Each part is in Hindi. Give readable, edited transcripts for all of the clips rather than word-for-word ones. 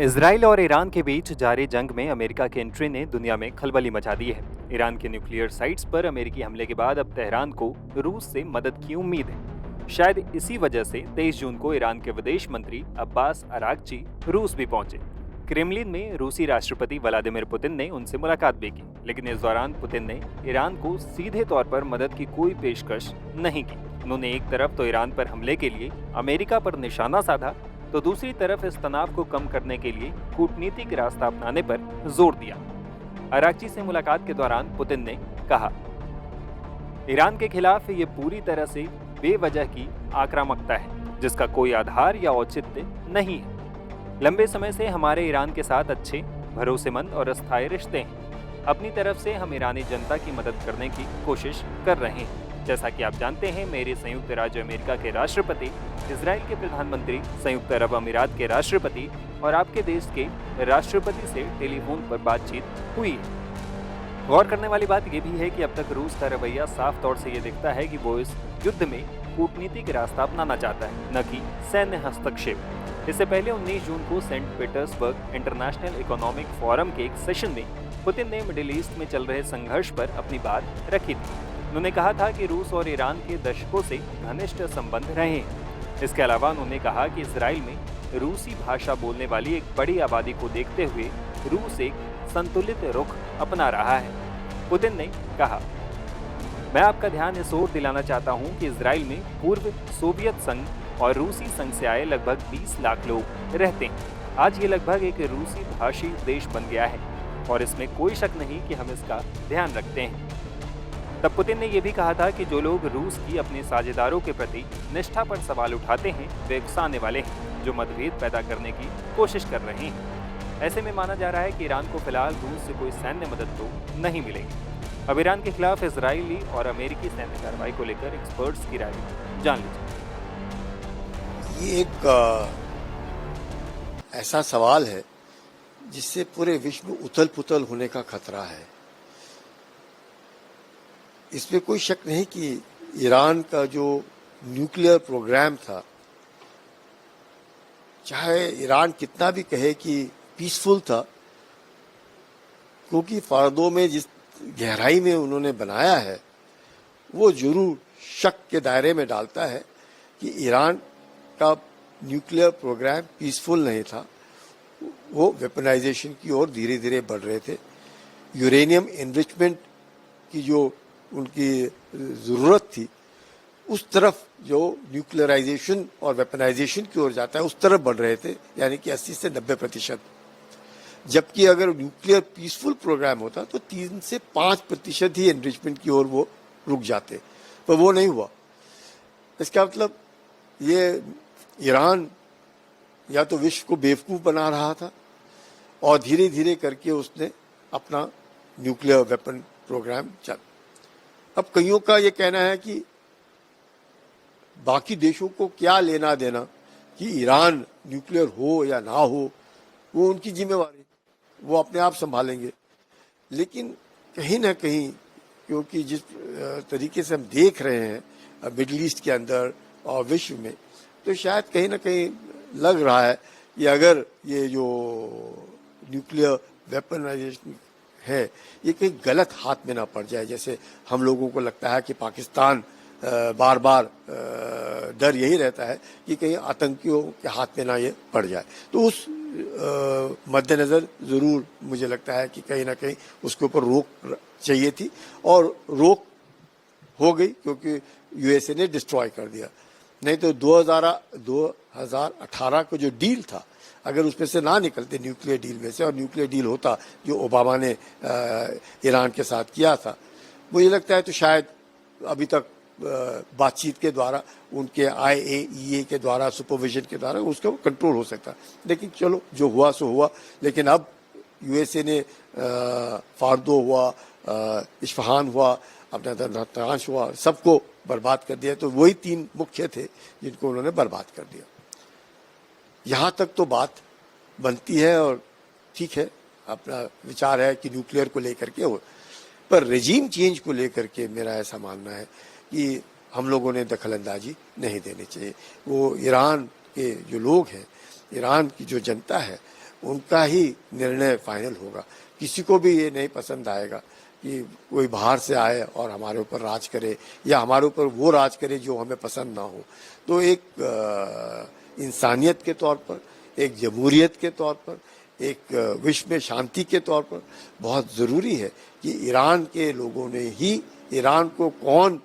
इसराइल और ईरान के बीच जारी जंग में अमेरिका की एंट्री ने दुनिया में खलबली मचा दी है। ईरान के न्यूक्लियर साइट्स पर अमेरिकी हमले के बाद अब तेहरान को रूस से मदद की उम्मीद है। शायद इसी वजह से 23 जून को ईरान के विदेश मंत्री अब्बास अरागची रूस भी पहुंचे। क्रेमलिन में रूसी राष्ट्रपति व्लादिमीर पुतिन ने उनसे मुलाकात भी की, लेकिन इस दौरान पुतिन ने ईरान को सीधे तौर पर मदद की कोई पेशकश नहीं की। उन्होंने एक तरफ तो ईरान पर हमले के लिए अमेरिका पर निशाना साधा, तो दूसरी तरफ इस तनाव को कम करने के लिए कूटनीतिक रास्ता अपनाने पर जोर दिया। अरागची से मुलाकात के दौरान पुतिन ने कहा, ईरान के खिलाफ ये पूरी तरह से बेवजह की आक्रामकता है जिसका कोई आधार या औचित्य नहीं है। लंबे समय से हमारे ईरान के साथ अच्छे, भरोसेमंद और अस्थायी रिश्ते हैं। अपनी तरफ से हम ईरानी जनता की मदद करने की कोशिश कर रहे हैं। जैसा कि आप जानते हैं, मेरे संयुक्त राज्य अमेरिका के राष्ट्रपति, इजराइल के प्रधानमंत्री, संयुक्त अरब अमीरात के राष्ट्रपति और आपके देश के राष्ट्रपति से टेलीफोन पर बातचीत हुई है। गौर करने वाली बात यह भी है कि अब तक रूस का रवैया साफ तौर से ये दिखता है कि वो इस युद्ध में कूटनीतिक रास्ता अपनाना चाहता है, न कि सैन्य हस्तक्षेप। इससे पहले 19 जून को Saint Petersburg International Economic Forum के एक सेशन में पुतिन ने मिडिल ईस्ट में चल रहे संघर्ष पर अपनी बात रखी थी। उन्होंने कहा था कि रूस और ईरान के दशकों से घनिष्ठ संबंध रहे हैं। इसके अलावा उन्होंने कहा कि इसराइल में रूसी भाषा बोलने वाली एक बड़ी आबादी को देखते हुए रूस एक संतुलित रुख अपना रहा है। पुतिन ने कहा, मैं आपका ध्यान इस ओर दिलाना चाहता हूं कि इसराइल में पूर्व सोवियत संघ और रूसी संघ से आए लगभग 20 लाख लोग रहते हैं। आज ये लगभग एक रूसी भाषी देश बन गया है और इसमें कोई शक नहीं कि हम इसका ध्यान रखते हैं। तब पुतिन ने यह भी कहा था कि जो लोग रूस की अपने साझेदारों के प्रति निष्ठा पर सवाल उठाते हैं वे उकसाने वाले हैं, जो मतभेद पैदा करने की कोशिश कर रहे हैं। ऐसे में माना जा रहा है कि ईरान को फिलहाल रूस से कोई सैन्य मदद तो नहीं मिलेगी। अब ईरान के खिलाफ इजरायली और अमेरिकी सैन्य कार्रवाई को लेकर एक्सपर्ट्स की राय जान लीजिए। ये एक ऐसा सवाल है जिससे पूरे विश्व में उथल पुथल होने का खतरा है। इसमें कोई शक नहीं कि ईरान का जो न्यूक्लियर प्रोग्राम था, चाहे ईरान कितना भी कहे कि पीसफुल था, क्योंकि फारदों में जिस गहराई में उन्होंने बनाया है वो जरूर शक के दायरे में डालता है कि ईरान का न्यूक्लियर प्रोग्राम पीसफुल नहीं था। वो वेपनाइजेशन की ओर धीरे धीरे बढ़ रहे थे। यूरेनियम एनरिचमेंट की जो उनकी जरूरत थी उस तरफ, जो न्यूक्लियराइजेशन और वेपनाइजेशन की ओर जाता है, उस तरफ बढ़ रहे थे, यानी कि 80 से 90%। जबकि अगर न्यूक्लियर पीसफुल प्रोग्राम होता तो 3 से 5% ही एनरिचमेंट की ओर वो रुक जाते, पर वो नहीं हुआ। इसका मतलब ये ईरान या तो विश्व को बेवकूफ बना रहा था और धीरे धीरे करके उसने अपना न्यूक्लियर वेपन प्रोग्राम चल। अब कईयों का ये कहना है कि बाकी देशों को क्या लेना देना कि ईरान न्यूक्लियर हो या ना हो, वो उनकी जिम्मेवारी, वो अपने आप संभालेंगे। लेकिन कहीं ना कहीं, क्योंकि जिस तरीके से हम देख रहे हैं मिडिल ईस्ट के अंदर और विश्व में, तो शायद कहीं ना कहीं लग रहा है कि अगर ये जो न्यूक्लियर वेपनाइजेशन है ये कहीं गलत हाथ में ना पड़ जाए। जैसे हम लोगों को लगता है कि पाकिस्तान बार बार डर यही रहता है कि कहीं आतंकियों के हाथ में ना ये पड़ जाए, तो उस मद्देनजर जरूर मुझे लगता है कि कहीं ना कहीं उसके ऊपर रोक चाहिए थी और रोक हो गई, क्योंकि यूएसए ने डिस्ट्रॉय कर दिया। नहीं तो 2018 का जो डील था, अगर उसमें से ना निकलते न्यूक्लियर डील में से, और न्यूक्लियर डील होता जो ओबामा ने ईरान के साथ किया था, मुझे लगता है तो शायद अभी तक बातचीत के द्वारा, उनके IAEA के द्वारा, सुपरविजन के द्वारा उसका कंट्रोल हो सकता। लेकिन चलो, जो हुआ सो हुआ। लेकिन अब यूएसए ने फारदो हुआ, इस्फहान हुआ, अपना नातांश हुआ, सबको बर्बाद कर दिया। तो वही 3 मुख्य थे जिनको उन्होंने बर्बाद कर दिया। यहाँ तक तो बात बनती है और ठीक है, अपना विचार है कि न्यूक्लियर को लेकर के हो, पर रेजीम चेंज को लेकर के मेरा ऐसा मानना है कि हम लोगों ने दखलंदाजी नहीं देनी चाहिए। वो ईरान के जो लोग हैं, ईरान की जो जनता है, उनका ही निर्णय फाइनल होगा। किसी को भी ये नहीं पसंद आएगा कि कोई बाहर से आए और हमारे ऊपर राज करे या हमारे ऊपर वो राज करे जो हमें पसंद ना हो। तो एक इंसानियत के तौर पर, एक जमहूरियत के तौर पर, एक विश्व में शांति के तौर पर बहुत ज़रूरी है कि ईरान के लोगों ने ही, ईरान को कौन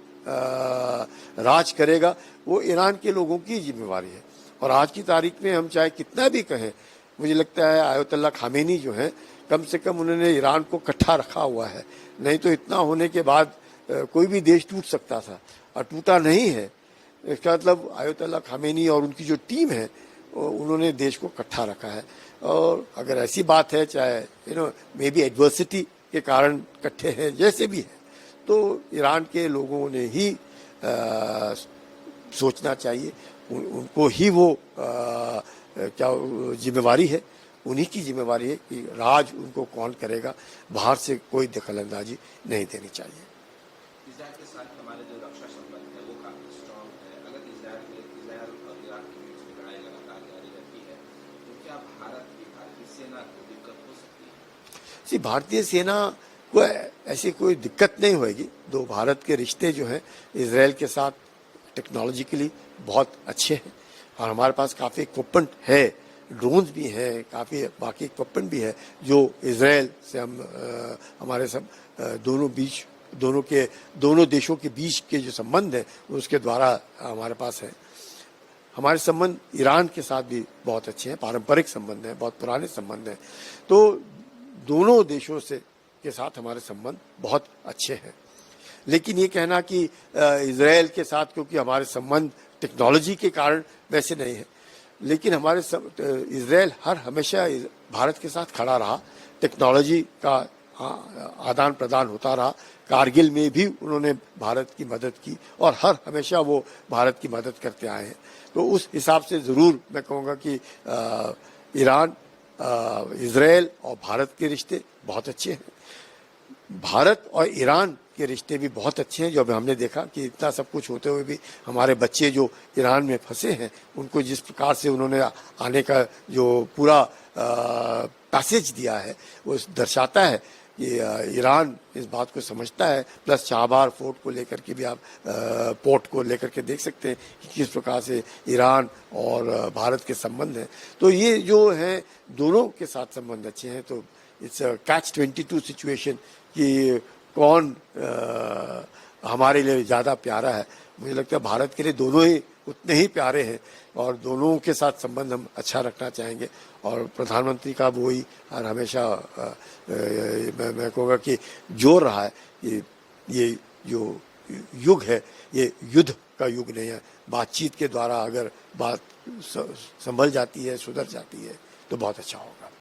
राज करेगा वो ईरान के लोगों की जिम्मेवारी है। और आज की तारीख में हम चाहे कितना भी कहें, मुझे लगता है आयतुल्लाह खामेनी जो है, कम से कम उन्होंने ईरान को इकट्ठा रखा हुआ है। नहीं तो इतना होने के बाद कोई भी देश टूट सकता था और टूटा नहीं है। इसका मतलब आयतुल्लाह खामेनी और उनकी जो टीम है उन्होंने देश को इकट्ठा रखा है। और अगर ऐसी बात है, चाहे मे बी एडवर्सिटी के कारण इकट्ठे हैं, जैसे भी है, तो ईरान के लोगों ने ही सोचना चाहिए। उनको ही वो क्या जिम्मेवारी है, उन्हीं की जिम्मेवारी है कि राज उनको कौन करेगा। बाहर से कोई दखलंदाजी नहीं देनी चाहिए। इजराइल के साथ हमारे जो रक्षा संबंध है वो काफी स्ट्रांग है। अगर इजराइल और इराक के बीच में लड़ाई लगातार जारी रहती है तो क्या भारतीय सेना को दिक्कत हो सकती है? भारतीय सेना को ऐसी कोई दिक्कत नहीं होगी। दो भारत के रिश्ते जो हैं इजराइल के साथ टेक्नोलॉजिकली बहुत अच्छे हैं और हमारे पास काफ़ी इक्विपमेंट है, ड्रोन्स भी हैं, काफ़ी बाकी इक्विपमेंट भी है जो इजराइल से हमारे सब दोनों देशों के बीच के जो संबंध है उसके द्वारा हमारे पास है। हमारे संबंध ईरान के साथ भी बहुत अच्छे हैं, पारंपरिक संबंध हैं, बहुत पुराने संबंध हैं। तो दोनों देशों से के साथ हमारे संबंध बहुत अच्छे हैं। लेकिन ये कहना कि इजराइल के साथ क्योंकि हमारे संबंध टेक्नोलॉजी के कारण वैसे नहीं है, लेकिन हमारे इजराइल हमेशा भारत के साथ खड़ा रहा, टेक्नोलॉजी का आदान प्रदान होता रहा। कारगिल में भी उन्होंने भारत की मदद की और हमेशा वो भारत की मदद करते आए हैं। तो उस हिसाब से ज़रूर मैं कहूँगा कि ईरान, इजराइल और भारत के रिश्ते बहुत अच्छे हैं। भारत और ईरान के रिश्ते भी बहुत अच्छे हैं। जो अभी हमने देखा कि इतना सब कुछ होते हुए भी हमारे बच्चे जो ईरान में फंसे हैं उनको जिस प्रकार से उन्होंने आने का जो पूरा पैसेज दिया है वो दर्शाता है कि ईरान इस बात को समझता है। प्लस चाबहार फोर्ट को लेकर के भी आप पोर्ट को लेकर के देख सकते हैं कि किस प्रकार से ईरान और भारत के संबंध हैं। तो ये जो है दोनों के साथ संबंध अच्छे हैं। तो इट्स catch-22 सिचुएशन कि कौन हमारे लिए ज़्यादा प्यारा है। मुझे लगता है भारत के लिए दोनों ही उतने ही प्यारे हैं और दोनों के साथ संबंध हम अच्छा रखना चाहेंगे। और प्रधानमंत्री का वही और हमेशा मैं कहूँगा कि जोर रहा है कि ये जो युग है ये युद्ध का युग नहीं है। बातचीत के द्वारा अगर बात संभल जाती है, सुधर जाती है तो बहुत अच्छा होगा।